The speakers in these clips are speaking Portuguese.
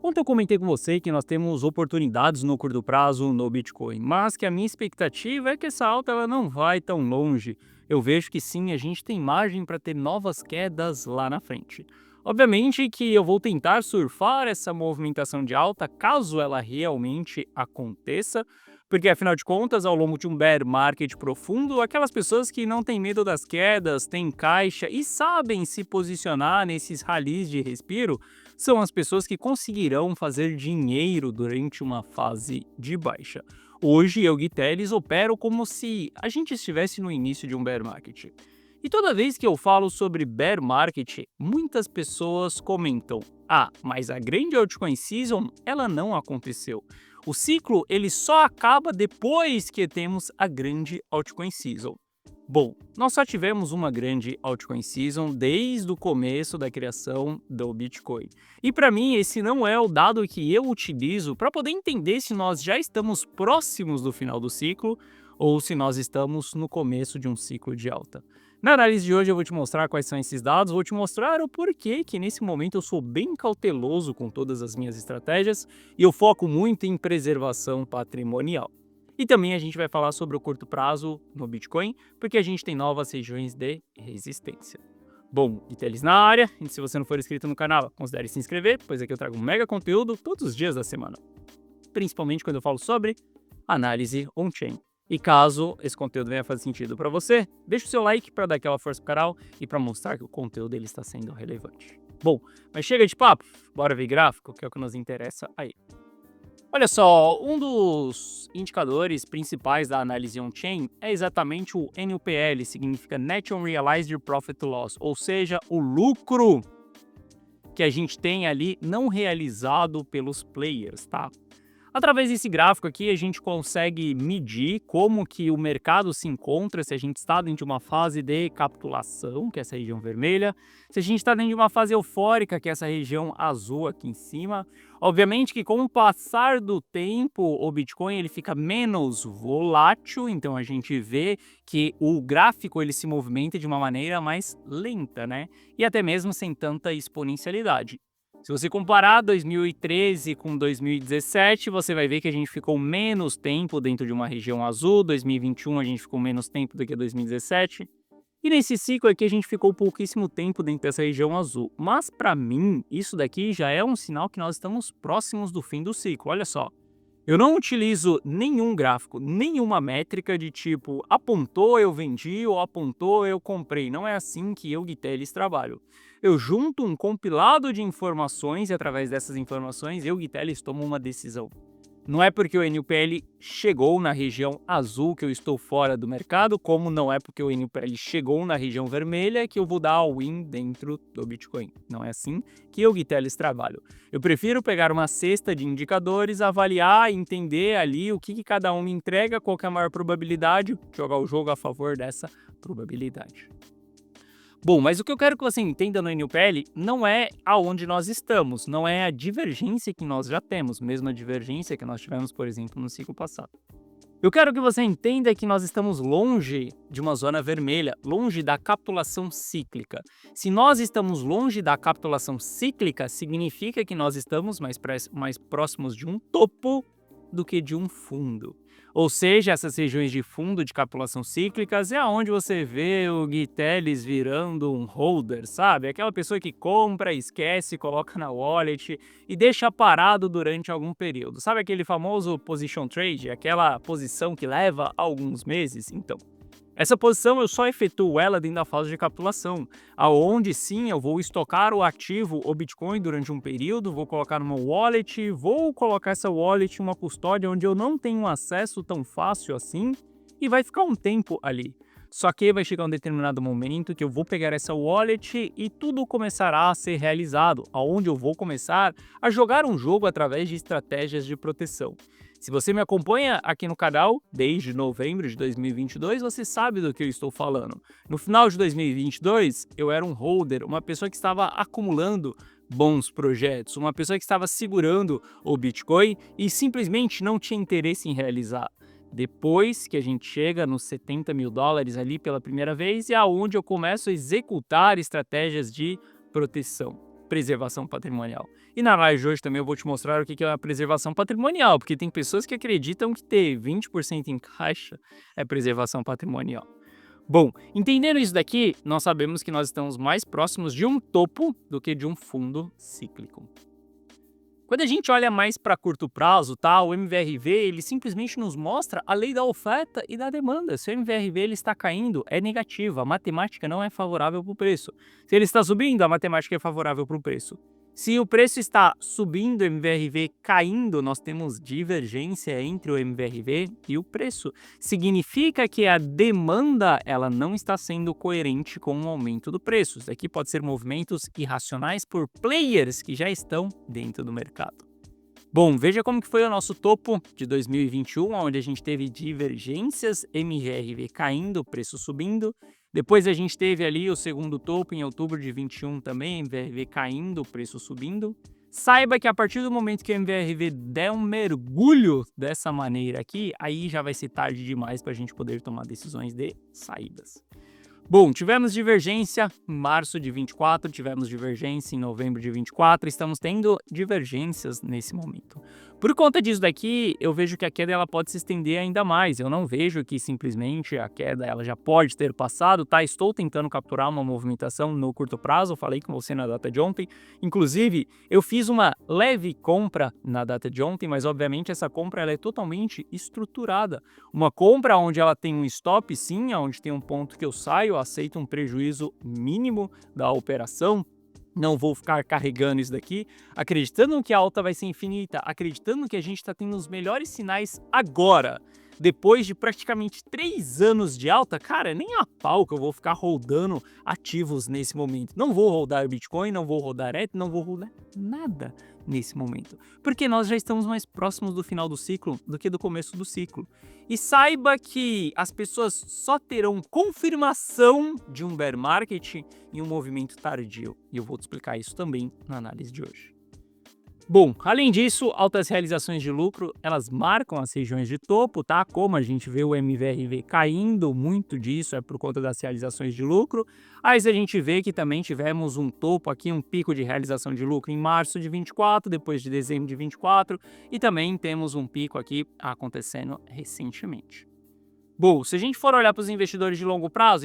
Ontem eu comentei com você que nós temos oportunidades no curto prazo no Bitcoin, mas que a minha expectativa é que essa alta ela não vai tão longe. Eu vejo que sim, a gente tem margem para ter novas quedas lá na frente. Obviamente que eu vou tentar surfar essa movimentação de alta caso ela realmente aconteça, porque afinal de contas, ao longo de um bear market profundo, aquelas pessoas que não têm medo das quedas, têm caixa e sabem se posicionar nesses ralis de respiro, são as pessoas que conseguirão fazer dinheiro durante uma fase de baixa. Hoje, eu, Gui Teles, opero como se a gente estivesse no início de um bear market. E toda vez que eu falo sobre bear market, muitas pessoas comentam: "Ah, mas a grande altcoin season, ela não aconteceu. O ciclo, ele só acaba depois que temos a grande altcoin season." Bom, nós só tivemos uma grande altcoin season desde o começo da criação do Bitcoin. E para mim, esse não é o dado que eu utilizo para poder entender se nós já estamos próximos do final do ciclo ou se nós estamos no começo de um ciclo de alta. Na análise de hoje eu vou te mostrar quais são esses dados, vou te mostrar o porquê que nesse momento eu sou bem cauteloso com todas as minhas estratégias e eu foco muito em preservação patrimonial. E também a gente vai falar sobre o curto prazo no Bitcoin, porque a gente tem novas regiões de resistência. Bom, Itelis na área, e se você não for inscrito no canal, considere se inscrever, pois aqui eu trago um mega conteúdo todos os dias da semana, principalmente quando eu falo sobre análise on-chain. E caso esse conteúdo venha fazer sentido para você, deixa o seu like para dar aquela força pro canal e para mostrar que o conteúdo dele está sendo relevante. Bom, mas chega de papo, bora ver gráfico, que é o que nos interessa aí. Olha só, um dos indicadores principais da análise on-chain é exatamente o NUPL, significa Net Unrealized Profit Loss, ou seja, o lucro que a gente tem ali não realizado pelos players, tá? Através desse gráfico aqui, a gente consegue medir como que o mercado se encontra, se a gente está dentro de uma fase de capitulação, que é essa região vermelha, se a gente está dentro de uma fase eufórica, que é essa região azul aqui em cima. Obviamente que com o passar do tempo, o Bitcoin ele fica menos volátil, então a gente vê que o gráfico ele se movimenta de uma maneira mais lenta, né? E até mesmo sem tanta exponencialidade. Se você comparar 2013 com 2017, você vai ver que a gente ficou menos tempo dentro de uma região azul, 2021 a gente ficou menos tempo do que 2017, e nesse ciclo aqui a gente ficou pouquíssimo tempo dentro dessa região azul. Mas para mim, isso daqui já é um sinal que nós estamos próximos do fim do ciclo, olha só. Eu não utilizo nenhum gráfico, nenhuma métrica de tipo apontou eu vendi ou apontou eu comprei. Não é assim que eu, Gui Teles, trabalho. Eu junto um compilado de informações e através dessas informações eu, Gui Teles, tomo uma decisão. Não é porque o NUPL chegou na região azul que eu estou fora do mercado, como não é porque o NUPL chegou na região vermelha que eu vou dar all-in dentro do Bitcoin. Não é assim que eu, Gui Teles, trabalho. Eu prefiro pegar uma cesta de indicadores, avaliar, entender ali o que cada um me entrega, qual que é a maior probabilidade, jogar o jogo a favor dessa probabilidade. Bom, mas o que eu quero que você entenda no NUPL não é aonde nós estamos, não é a divergência que nós já temos, mesmo a divergência que nós tivemos, por exemplo, no ciclo passado. Eu quero que você entenda que nós estamos longe de uma zona vermelha, longe da capitulação cíclica. Se nós estamos longe da capitulação cíclica, significa que nós estamos mais próximos de um topo do que de um fundo. Ou seja, essas regiões de fundo de capitulação cíclicas é aonde você vê o Gui Teles virando um holder, sabe? Aquela pessoa que compra, esquece, coloca na wallet e deixa parado durante algum período. Sabe aquele famoso position trade, aquela posição que leva alguns meses? Então, essa posição eu só efetuo ela dentro da fase de capitulação, aonde sim eu vou estocar o ativo, o Bitcoin, durante um período, vou colocar numa wallet, vou colocar essa wallet em uma custódia onde eu não tenho acesso tão fácil assim e vai ficar um tempo ali. Só que vai chegar um determinado momento que eu vou pegar essa wallet e tudo começará a ser realizado, aonde eu vou começar a jogar um jogo através de estratégias de proteção. Se você me acompanha aqui no canal desde novembro de 2022, você sabe do que eu estou falando. No final de 2022, eu era um holder, uma pessoa que estava acumulando bons projetos, uma pessoa que estava segurando o Bitcoin e simplesmente não tinha interesse em realizar. Depois que a gente chega nos 70 mil dólares ali pela primeira vez, é aonde eu começo a executar estratégias de proteção. preservação patrimonial. E na live de hoje também eu vou te mostrar o que é a preservação patrimonial, porque tem pessoas que acreditam que ter 20% em caixa é preservação patrimonial. Bom, entendendo isso daqui, nós sabemos que nós estamos mais próximos de um topo do que de um fundo cíclico. Quando a gente olha mais para curto prazo, tá, o MVRV ele simplesmente nos mostra a lei da oferta e da demanda. Se o MVRV ele está caindo, é negativo, a matemática não é favorável para o preço. Se ele está subindo, a matemática é favorável para o preço. Se o preço está subindo, o MVRV caindo, nós temos divergência entre o MVRV e o preço. Significa que a demanda ela não está sendo coerente com o aumento do preço. Isso aqui pode ser movimentos irracionais por players que já estão dentro do mercado. Bom, veja como que foi o nosso topo de 2021, onde a gente teve divergências, MVRV caindo, preço subindo. Depois a gente teve ali o segundo topo em outubro de 21 também, MVRV caindo, preço subindo. Saiba que a partir do momento que o MVRV der um mergulho dessa maneira aqui, aí já vai ser tarde demais para a gente poder tomar decisões de saídas. Bom, tivemos divergência em março de 24, tivemos divergência em novembro de 24, estamos tendo divergências nesse momento. Por conta disso daqui, eu vejo que a queda ela pode se estender ainda mais. Eu não vejo que simplesmente a queda ela já pode ter passado, tá? Estou tentando capturar uma movimentação no curto prazo, eu falei com você na data de ontem. Inclusive, eu fiz uma leve compra na data de ontem, mas obviamente essa compra ela é totalmente estruturada. Uma compra onde ela tem um stop sim, onde tem um ponto que eu saio, aceito um prejuízo mínimo da operação. Não vou ficar carregando isso daqui, acreditando que a alta vai ser infinita, acreditando que a gente está tendo os melhores sinais agora. Depois de praticamente 3 anos de alta, cara, nem a pau que eu vou ficar rodando ativos nesse momento. Não vou rodar Bitcoin, não vou rodar Ether, não vou rodar nada nesse momento. Porque nós já estamos mais próximos do final do ciclo do que do começo do ciclo. E saiba que as pessoas só terão confirmação de um bear market em um movimento tardio. E eu vou te explicar isso também na análise de hoje. Bom, além disso, altas realizações de lucro, elas marcam as regiões de topo, tá? Como a gente vê o MVRV caindo, muito disso é por conta das realizações de lucro. Mas a gente vê que também tivemos um topo aqui, um pico de realização de lucro em março de 24, depois de dezembro de 24, e também temos um pico aqui acontecendo recentemente. Bom, se a gente for olhar para os investidores de longo prazo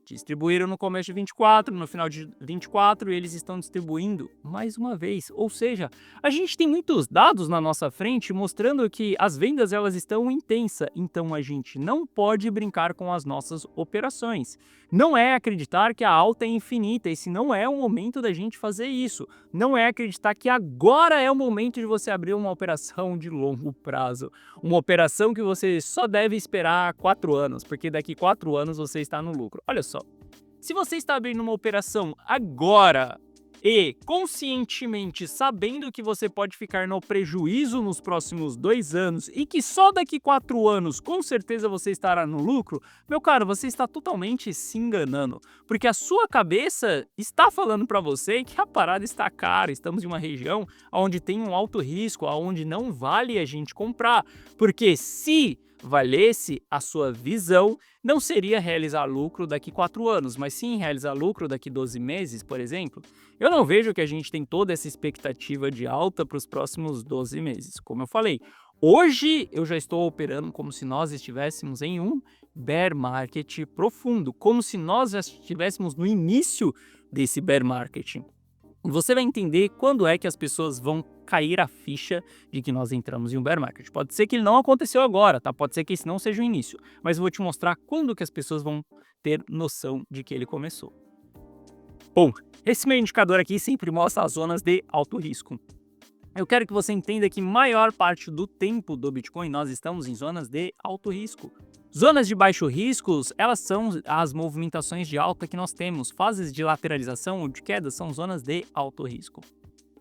distribuíram no começo de 24, no final de 24 e eles estão distribuindo mais uma vez. Ou seja, a gente tem muitos dados na nossa frente mostrando que as vendas elas estão intensas, então a gente não pode brincar com as nossas operações. Não é acreditar que a alta é infinita, esse não é o momento da gente fazer isso. Não é acreditar que agora é o momento de você abrir uma operação de longo prazo. Uma operação que você só deve esperar 4 anos, porque daqui 4 anos você está no lucro. Olha só, se você está abrindo uma operação agora e conscientemente sabendo que você pode ficar no prejuízo nos próximos 2 anos e que só daqui 4 anos com certeza você estará no lucro, meu caro, você está totalmente se enganando, porque a sua cabeça está falando para você que a parada está cara, estamos em uma região onde tem um alto risco, onde não vale a gente comprar, porque se valesse a sua visão, não seria realizar lucro daqui 4 anos, mas sim realizar lucro daqui 12 meses, por exemplo. Eu não vejo que a gente tem toda essa expectativa de alta para os próximos 12 meses. Como eu falei, hoje eu já estou operando como se nós estivéssemos em um bear market profundo, como se nós já estivéssemos no início desse bear market. Você vai entender quando é que as pessoas vão cair a ficha de que nós entramos em um bear market. Pode ser que ele não aconteceu agora, tá? Pode ser que esse não seja o início, mas eu vou te mostrar quando que as pessoas vão ter noção de que ele começou. Bom, esse meu indicador aqui sempre mostra as zonas de alto risco. Eu quero que você entenda que maior parte do tempo do Bitcoin nós estamos em zonas de alto risco. Zonas de baixo riscos, elas são as movimentações de alta que nós temos. Fases de lateralização ou de queda são zonas de alto risco.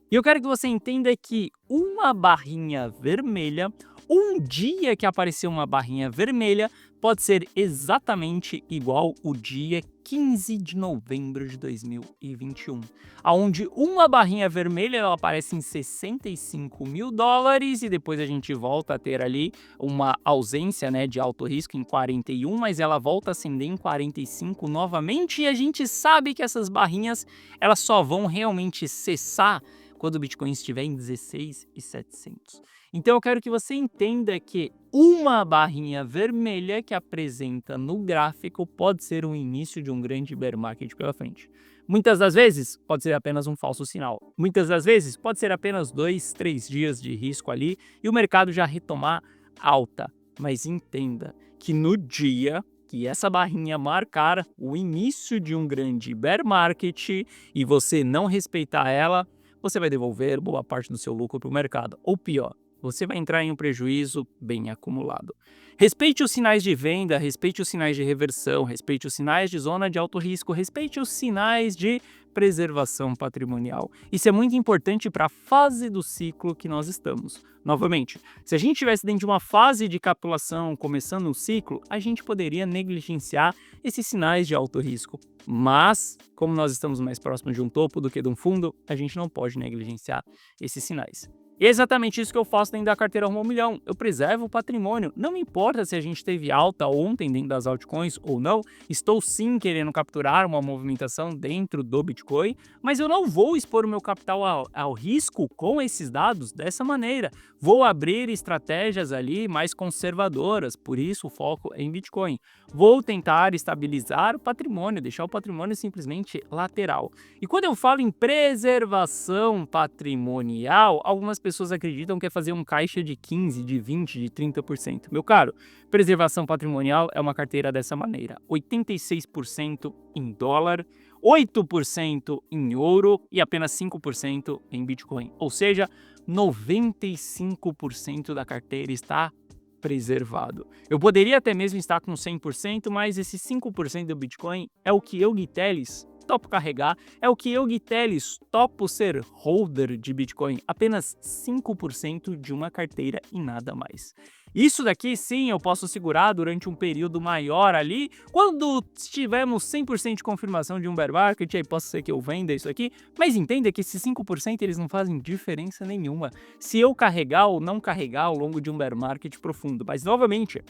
E eu quero que você entenda que uma barrinha vermelha, um dia que apareceu uma barrinha vermelha, pode ser exatamente igual o dia 15 de novembro de 2021, aonde uma barrinha vermelha ela aparece em 65 mil dólares e depois a gente volta a ter ali uma ausência, né, de alto risco em 41, mas ela volta a acender em 45 novamente e a gente sabe que essas barrinhas elas só vão realmente cessar quando o Bitcoin estiver em 16.700. Então eu quero que você entenda que uma barrinha vermelha que apresenta no gráfico pode ser o início de um grande bear market pela frente. Muitas das vezes pode ser apenas um falso sinal. Muitas das vezes pode ser apenas 2, 3 dias de risco ali e o mercado já retomar alta. Mas entenda que no dia que essa barrinha marcar o início de um grande bear market e você não respeitar ela, você vai devolver boa parte do seu lucro para o mercado. Ou pior, você vai entrar em um prejuízo bem acumulado. Respeite os sinais de venda, respeite os sinais de reversão, respeite os sinais de zona de alto risco, respeite os sinais de preservação patrimonial. Isso é muito importante para a fase do ciclo que nós estamos. Novamente, se a gente estivesse dentro de uma fase de capitulação começando um ciclo, a gente poderia negligenciar esses sinais de alto risco. Mas, como nós estamos mais próximos de um topo do que de um fundo, a gente não pode negligenciar esses sinais. E é exatamente isso que eu faço dentro da carteira Rumo ao Milhão. Eu preservo o patrimônio. Não me importa se a gente teve alta ontem dentro das altcoins ou não. Estou sim querendo capturar uma movimentação dentro do Bitcoin, mas eu não vou expor o meu capital ao risco com esses dados dessa maneira. Vou abrir estratégias ali mais conservadoras, por isso o foco é em Bitcoin. Vou tentar estabilizar o patrimônio, deixar o patrimônio simplesmente lateral. E quando eu falo em preservação patrimonial, algumas pessoas acreditam que é fazer um caixa de 15, de 20, de 30%. Meu caro, preservação patrimonial é uma carteira dessa maneira: 86% em dólar, 8% em ouro e apenas 5% em Bitcoin. Ou seja, 95% da carteira está preservado. Eu poderia até mesmo estar com 100%, mas esse 5% do Bitcoin é o que eu, Gui Teles, topo carregar, é o que eu, Gui Teles, topo ser holder de Bitcoin. Apenas 5% de uma carteira e nada mais. Isso daqui sim eu posso segurar durante um período maior ali, quando tivermos 100% de confirmação de um bear market, aí posso ser que eu venda isso aqui, mas entenda que esses 5% eles não fazem diferença nenhuma se eu carregar ou não carregar ao longo de um bear market profundo. Mas novamente,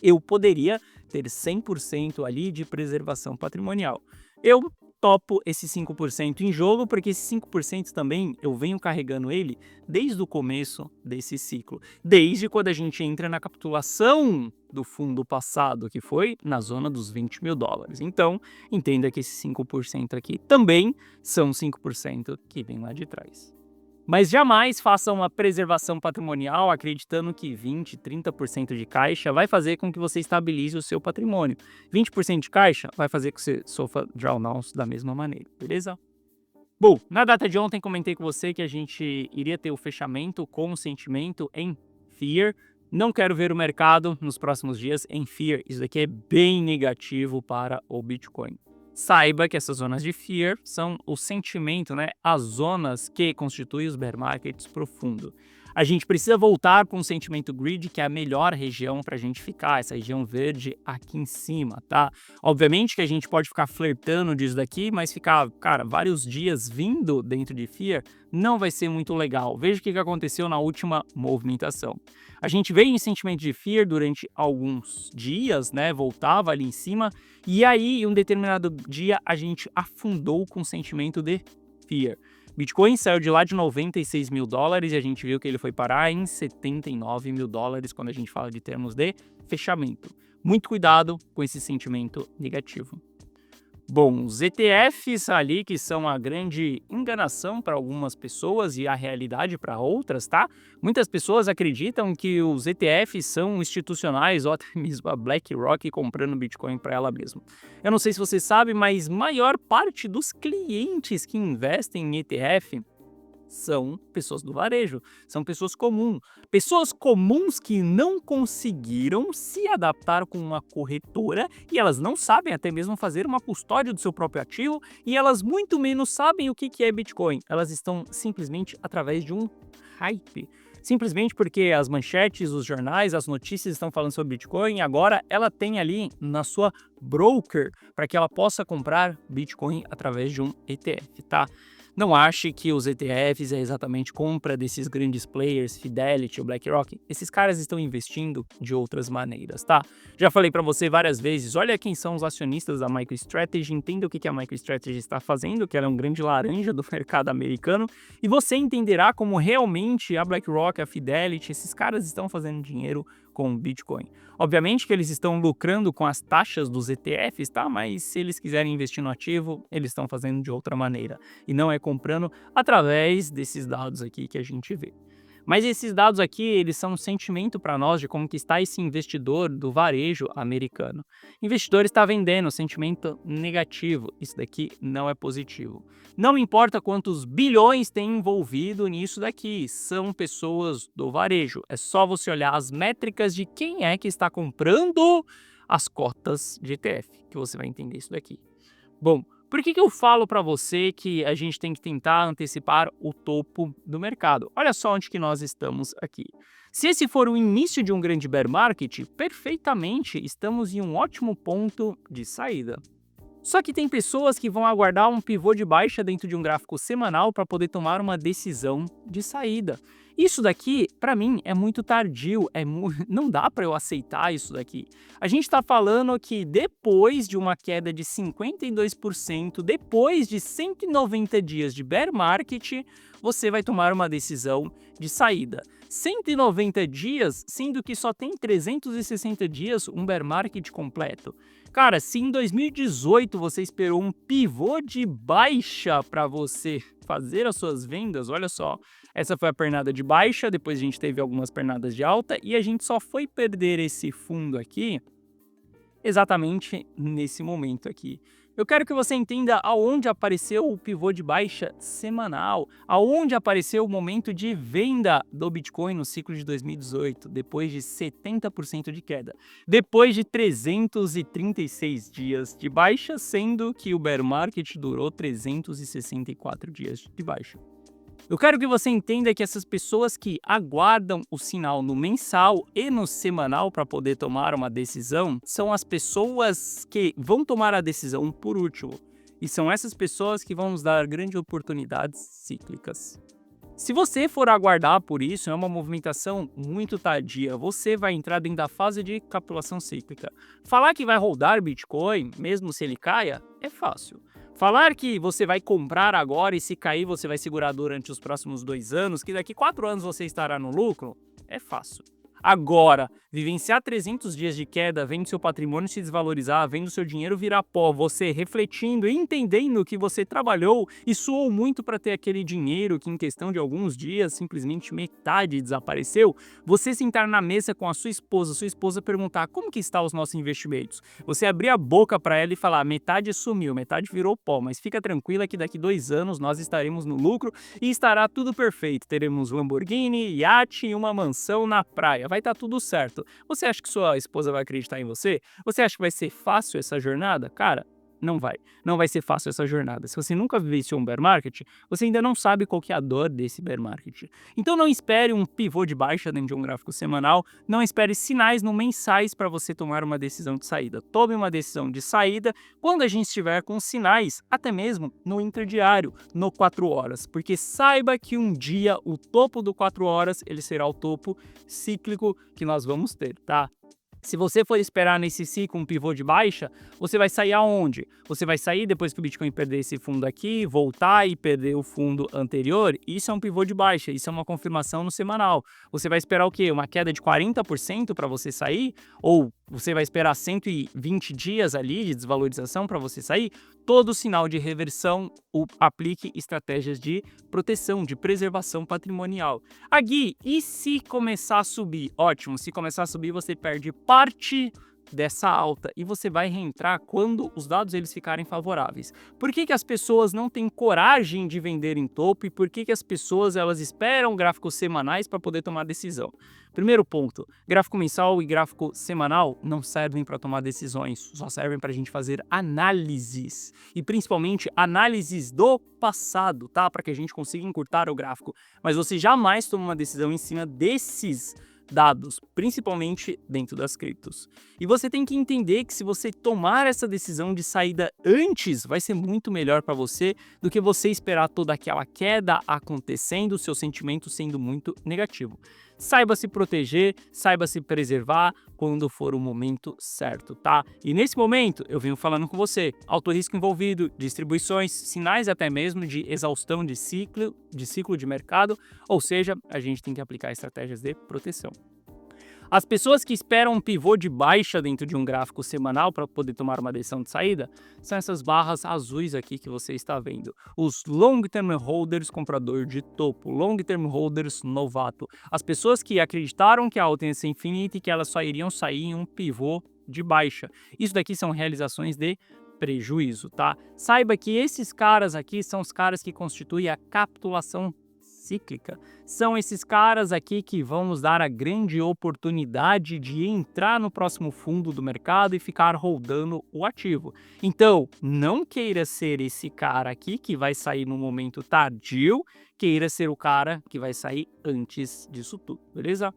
eu poderia ter 100% ali de preservação patrimonial. Eu topo esse 5% em jogo, porque esse 5% também eu venho carregando ele desde o começo desse ciclo, desde quando a gente entra na capitulação do fundo passado, que foi na zona dos 20 mil dólares. Então, entenda que esse 5% aqui também são 5% que vem lá de trás. Mas jamais faça uma preservação patrimonial acreditando que 20, 30% de caixa vai fazer com que você estabilize o seu patrimônio. 20% de caixa vai fazer com que você sofra drawdowns da mesma maneira, beleza? Bom, na data de ontem comentei com você que a gente iria ter o fechamento com o sentimento em Fear. Não quero ver o mercado nos próximos dias em Fear. Isso daqui é bem negativo para o Bitcoin. Saiba que essas zonas de Fear são o sentimento, né? As zonas que constituem os bear markets profundo. A gente precisa voltar para um sentimento greedy, que é a melhor região para a gente ficar, essa região verde aqui em cima, tá? Obviamente que a gente pode ficar flertando disso daqui, mas ficar, cara, vários dias vindo dentro de Fear não vai ser muito legal. Veja o que aconteceu na última movimentação. A gente veio em sentimento de Fear durante alguns dias, né? Voltava ali em cima, e aí, em um determinado dia, a gente afundou com o sentimento de Fear. Bitcoin saiu de lá de 96 mil dólares e a gente viu que ele foi parar em 79 mil dólares quando a gente fala de termos de fechamento. Muito cuidado com esse sentimento negativo. Bom, os ETFs ali, que são a grande enganação para algumas pessoas e a realidade para outras, tá? Muitas pessoas acreditam que os ETFs são institucionais ou até mesmo a BlackRock comprando Bitcoin para ela mesma. Eu não sei se você sabe, mas maior parte dos clientes que investem em ETF são pessoas do varejo, são pessoas comuns que não conseguiram se adaptar com uma corretora e elas não sabem até mesmo fazer uma custódia do seu próprio ativo e elas muito menos sabem o que é Bitcoin. Elas estão simplesmente através de um hype. Simplesmente porque as manchetes, os jornais, as notícias estão falando sobre Bitcoin, e agora ela tem ali na sua broker para que ela possa comprar Bitcoin através de um ETF, tá? Não ache que os ETFs é exatamente compra desses grandes players, Fidelity ou BlackRock. Esses caras estão investindo de outras maneiras, tá? Já falei para você várias vezes, olha quem são os acionistas da MicroStrategy, entenda o que a MicroStrategy está fazendo, que ela é um grande laranja do mercado americano, e você entenderá como realmente a BlackRock, a Fidelity, esses caras estão fazendo dinheiro com o Bitcoin. Obviamente que eles estão lucrando com as taxas dos ETFs, tá? Mas se eles quiserem investir no ativo, eles estão fazendo de outra maneira. E não é comprando através desses dados aqui que a gente vê. Mas esses dados aqui, eles são um sentimento para nós de como que está esse investidor do varejo americano. O investidor está vendendo, sentimento negativo. Isso daqui não é positivo. Não importa quantos bilhões tem envolvido nisso daqui, são pessoas do varejo. É só você olhar as métricas de quem é que está comprando as cotas de ETF, que você vai entender isso daqui. Bom, por que eu falo para você que a gente tem que tentar antecipar o topo do mercado? Olha só onde que nós estamos aqui. Se esse for o início de um grande bear market, perfeitamente estamos em um ótimo ponto de saída. Só que tem pessoas que vão aguardar um pivô de baixa dentro de um gráfico semanal para poder tomar uma decisão de saída. Isso daqui, para mim, é muito tardio, não dá para eu aceitar isso daqui. A gente está falando que depois de uma queda de 52%, depois de 190 dias de bear market, você vai tomar uma decisão de saída. 190 dias, sendo que só tem 360 dias um bear market completo. Cara, se em 2018 você esperou um pivô de baixa para você fazer as suas vendas, olha só, essa foi a pernada de baixa, depois a gente teve algumas pernadas de alta e a gente só foi perder esse fundo aqui exatamente nesse momento aqui. Eu quero que você entenda aonde apareceu o pivô de baixa semanal, aonde apareceu o momento de venda do Bitcoin no ciclo de 2018, depois de 70% de queda, depois de 336 dias de baixa, sendo que o bear market durou 364 dias de baixa. Eu quero que você entenda que essas pessoas que aguardam o sinal no mensal e no semanal para poder tomar uma decisão são as pessoas que vão tomar a decisão por último. E são essas pessoas que vão nos dar grandes oportunidades cíclicas. Se você for aguardar por isso, é uma movimentação muito tardia. Você vai entrar dentro da fase de capitulação cíclica. Falar que vai rodar Bitcoin, mesmo se ele caia, é fácil. Falar que você vai comprar agora e se cair você vai segurar durante os próximos 2 anos, que daqui 4 anos você estará no lucro, é fácil. Agora, vivenciar 300 dias de queda, vendo seu patrimônio se desvalorizar, vendo seu dinheiro virar pó, você refletindo e entendendo que você trabalhou e suou muito para ter aquele dinheiro que em questão de alguns dias simplesmente metade desapareceu, você sentar na mesa com a sua esposa perguntar como que está os nossos investimentos, você abrir a boca para ela e falar metade sumiu, metade virou pó, mas fica tranquila que daqui 2 anos nós estaremos no lucro e estará tudo perfeito, teremos Lamborghini, iate e uma mansão na praia. Vai estar tudo certo. Você acha que sua esposa vai acreditar em você? Você acha que vai ser fácil essa jornada? Cara, não vai. Não vai ser fácil essa jornada. Se você nunca vivenciou um bear market, você ainda não sabe qual que é a dor desse bear market. Então não espere um pivô de baixa dentro de um gráfico semanal, não espere sinais no mensais para você tomar uma decisão de saída. Tome uma decisão de saída quando a gente estiver com sinais, até mesmo no intradiário, no 4 horas, porque saiba que um dia o topo do 4 horas ele será o topo cíclico que nós vamos ter, tá? Se você for esperar nesse ciclo um pivô de baixa, você vai sair aonde? Você vai sair depois que o Bitcoin perder esse fundo aqui, voltar e perder o fundo anterior? Isso é um pivô de baixa, isso é uma confirmação no semanal. Você vai esperar o quê? Uma queda de 40% para você sair? Ou você vai esperar 120 dias ali de desvalorização para você sair? Todo sinal de reversão, aplique estratégias de proteção, de preservação patrimonial. Gui, e se começar a subir? Ótimo, se começar a subir você perde parte dessa alta e você vai reentrar quando os dados eles ficarem favoráveis. Por que as pessoas não têm coragem de vender em topo e por que as pessoas elas esperam gráficos semanais para poder tomar decisão? Primeiro ponto, gráfico mensal e gráfico semanal não servem para tomar decisões, só servem para a gente fazer análises e principalmente análises do passado, tá? Para que a gente consiga encurtar o gráfico, mas você jamais toma uma decisão em cima desses dados, principalmente dentro das criptos. E você tem que entender que se você tomar essa decisão de saída antes, vai ser muito melhor para você do que você esperar toda aquela queda acontecendo, seu sentimento sendo muito negativo. Saiba se proteger, saiba se preservar quando for o momento certo, tá? E nesse momento, eu venho falando com você, alto risco envolvido, distribuições, sinais até mesmo de exaustão de ciclo de mercado, ou seja, a gente tem que aplicar estratégias de proteção. As pessoas que esperam um pivô de baixa dentro de um gráfico semanal para poder tomar uma decisão de saída são essas barras azuis aqui que você está vendo. Os long term holders comprador de topo, long term holders novato. As pessoas que acreditaram que a alta ia ser infinita e que elas só iriam sair em um pivô de baixa. Isso daqui são realizações de prejuízo, tá? Saiba que esses caras aqui são os caras que constituem a capitulação cíclica. São esses caras aqui que vão nos dar a grande oportunidade de entrar no próximo fundo do mercado e ficar holdando o ativo. Então, não queira ser esse cara aqui que vai sair no momento tardio, queira ser o cara que vai sair antes disso tudo, beleza?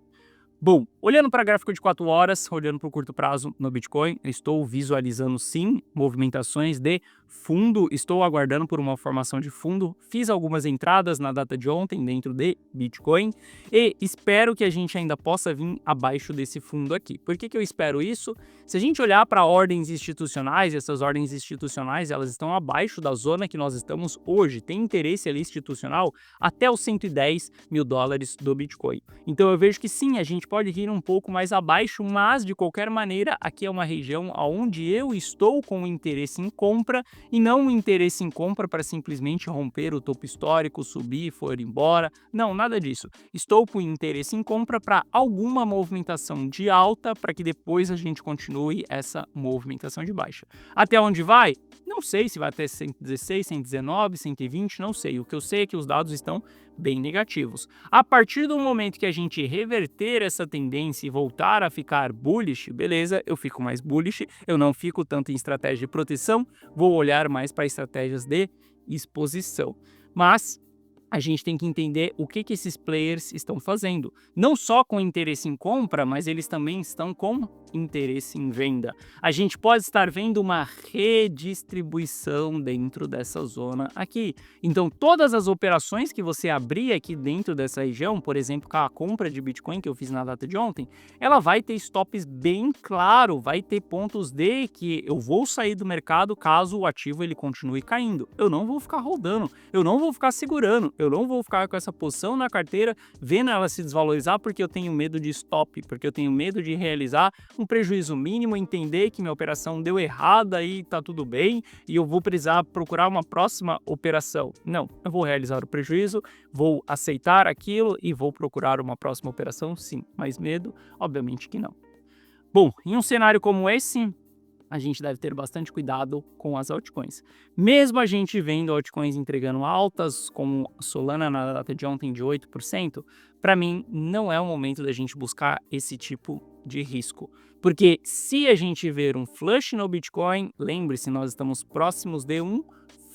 Bom, olhando para gráfico de 4 horas, olhando para o curto prazo no Bitcoin, estou visualizando sim movimentações de fundo, estou aguardando por uma formação de fundo, fiz algumas entradas na data de ontem dentro de Bitcoin e espero que a gente ainda possa vir abaixo desse fundo aqui. Por que eu espero isso? Se a gente olhar para ordens institucionais, essas ordens institucionais elas estão abaixo da zona que nós estamos hoje, tem interesse ali institucional até os 110 mil dólares do Bitcoin. Então eu vejo que sim, a gente pode ir um pouco mais abaixo, mas de qualquer maneira aqui é uma região onde eu estou com interesse em compra e não um interesse em compra para simplesmente romper o topo histórico, subir e for embora. Não, nada disso. Estou com interesse em compra para alguma movimentação de alta para que depois a gente continue essa movimentação de baixa. Até onde vai? Não sei se vai até 116, 119, 120, não sei. O que eu sei é que os dados estão bem negativos. A partir do momento que a gente reverter essa tendência e voltar a ficar bullish, beleza, eu fico mais bullish, eu não fico tanto em estratégia de proteção, vou olhar mais para estratégias de exposição. Mas a gente tem que entender o que esses players estão fazendo. Não só com interesse em compra, mas eles também estão com interesse em venda. A gente pode estar vendo uma redistribuição dentro dessa zona aqui. Então, todas as operações que você abrir aqui dentro dessa região, por exemplo, com a compra de Bitcoin que eu fiz na data de ontem, ela vai ter stops bem claro, vai ter pontos de que eu vou sair do mercado caso o ativo ele continue caindo. Eu não vou ficar rodando, eu não vou ficar segurando, eu não vou ficar com essa posição na carteira vendo ela se desvalorizar porque eu tenho medo de stop, porque eu tenho medo de realizar um prejuízo mínimo, entender que minha operação deu errada e tá tudo bem e eu vou precisar procurar uma próxima operação. Não, eu vou realizar o prejuízo, vou aceitar aquilo e vou procurar uma próxima operação, sim, mas medo, obviamente que não. Bom, em um cenário como esse, a gente deve ter bastante cuidado com as altcoins. Mesmo a gente vendo altcoins entregando altas, como Solana na data de ontem de 8%, para mim não é o momento da gente buscar esse tipo de risco. Porque se a gente ver um flush no Bitcoin, lembre-se, nós estamos próximos de um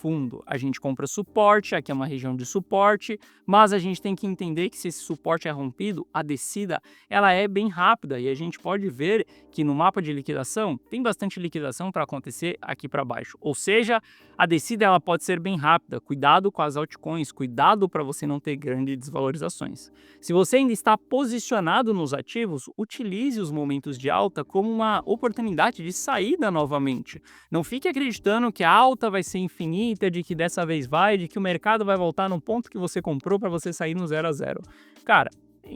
fundo. A gente compra suporte, aqui é uma região de suporte, mas a gente tem que entender que se esse suporte é rompido, a descida ela é bem rápida e a gente pode ver que no mapa de liquidação tem bastante liquidação para acontecer aqui para baixo. Ou seja, a descida ela pode ser bem rápida. Cuidado com as altcoins, cuidado para você não ter grandes desvalorizações. Se você ainda está posicionado nos ativos, utilize os momentos de alta como uma oportunidade de saída novamente. Não fique acreditando que a alta vai ser infinita, de que dessa vez vai, de que o mercado vai voltar no ponto que você comprou para você sair no 0 a 0. Cara,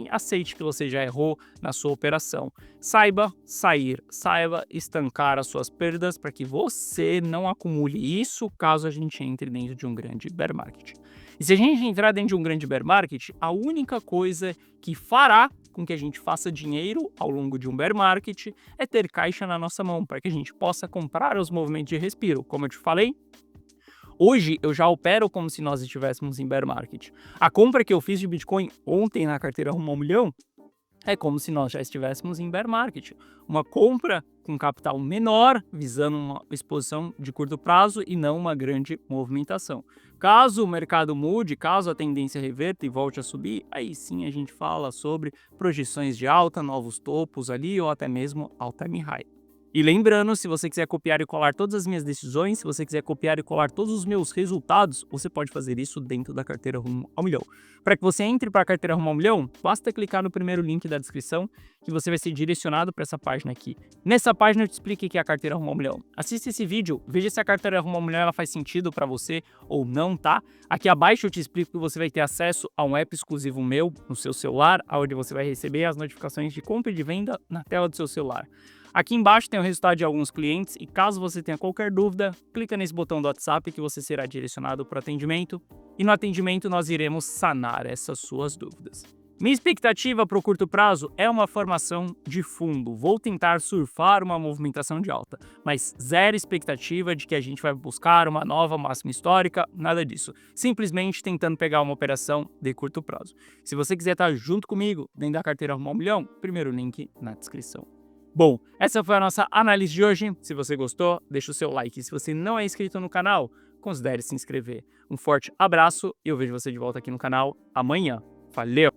aceite que você já errou na sua operação. Saiba sair, saiba estancar as suas perdas para que você não acumule isso caso a gente entre dentro de um grande bear market. E se a gente entrar dentro de um grande bear market, a única coisa que fará com que a gente faça dinheiro ao longo de um bear market é ter caixa na nossa mão, para que a gente possa comprar os movimentos de respiro. Como eu te falei, hoje eu já opero como se nós estivéssemos em bear market. A compra que eu fiz de Bitcoin ontem na carteira rumo ao milhão é como se nós já estivéssemos em bear market. Uma compra com capital menor, visando uma exposição de curto prazo e não uma grande movimentação. Caso o mercado mude, caso a tendência reverta e volte a subir, aí sim a gente fala sobre projeções de alta, novos topos ali ou até mesmo all-time high. E lembrando, se você quiser copiar e colar todas as minhas decisões, se você quiser copiar e colar todos os meus resultados, você pode fazer isso dentro da carteira Rumo ao Milhão. Para que você entre para a carteira Rumo ao Milhão, basta clicar no primeiro link da descrição que você vai ser direcionado para essa página aqui. Nessa página eu te explico o que é a carteira Rumo ao Milhão. Assista esse vídeo, veja se a carteira Rumo ao Milhão ela faz sentido para você ou não, tá? Aqui abaixo eu te explico que você vai ter acesso a um app exclusivo meu no seu celular, onde você vai receber as notificações de compra e de venda na tela do seu celular. Aqui embaixo tem o resultado de alguns clientes e caso você tenha qualquer dúvida, clica nesse botão do WhatsApp que você será direcionado para o atendimento e no atendimento nós iremos sanar essas suas dúvidas. Minha expectativa para o curto prazo é uma formação de fundo. Vou tentar surfar uma movimentação de alta, mas zero expectativa de que a gente vai buscar uma nova máxima histórica, nada disso. Simplesmente tentando pegar uma operação de curto prazo. Se você quiser estar junto comigo dentro da carteira Rumo ao Milhão, primeiro link na descrição. Bom, essa foi a nossa análise de hoje. Se você gostou, deixa o seu like. Se você não é inscrito no canal, considere se inscrever. Um forte abraço e eu vejo você de volta aqui no canal amanhã. Valeu!